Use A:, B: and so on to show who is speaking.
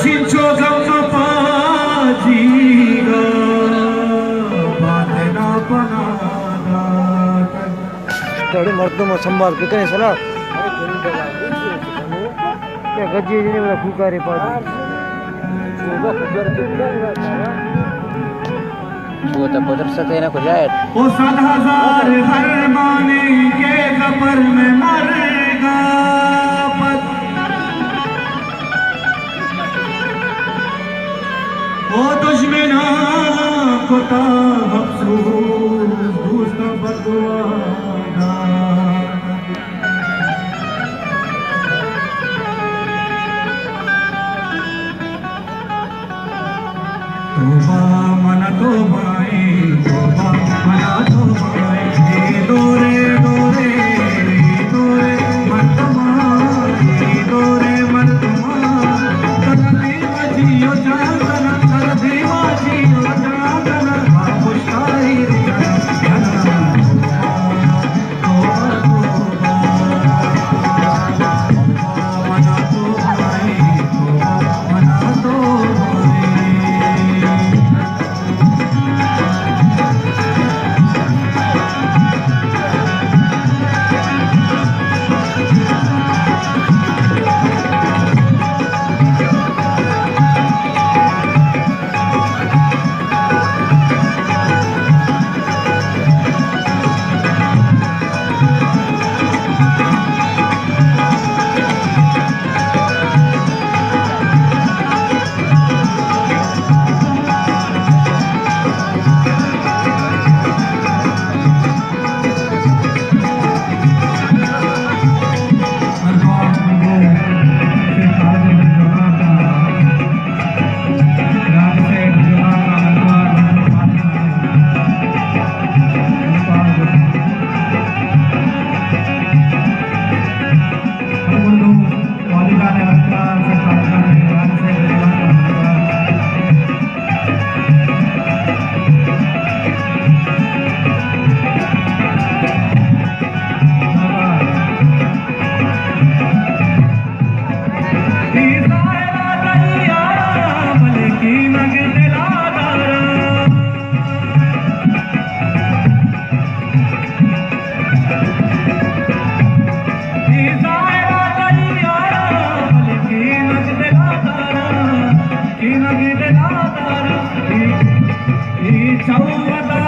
A: cinco gamma pajiga badna banana
B: थोड़ी मर्दों में संभाल के करें सलाह क्या गज्जे जी ने बोला फुकारे पाजी वो तो बदर सते ना को जाए
A: ओ 7,000 हर माने के कबर में मरेगा ओ दुश्मना को ता अफसोस दूसरा बदवाना तोबा मना तोबाए तोबा मना तोबाए दोरे दोरे दोरे मर्दमा दोरे मर्दमा करदी मजियो जागना करदी मजियो जागना मुश्ताई जाना तोबा तोबा मना तोबाए तोबा मना तोबाए Chau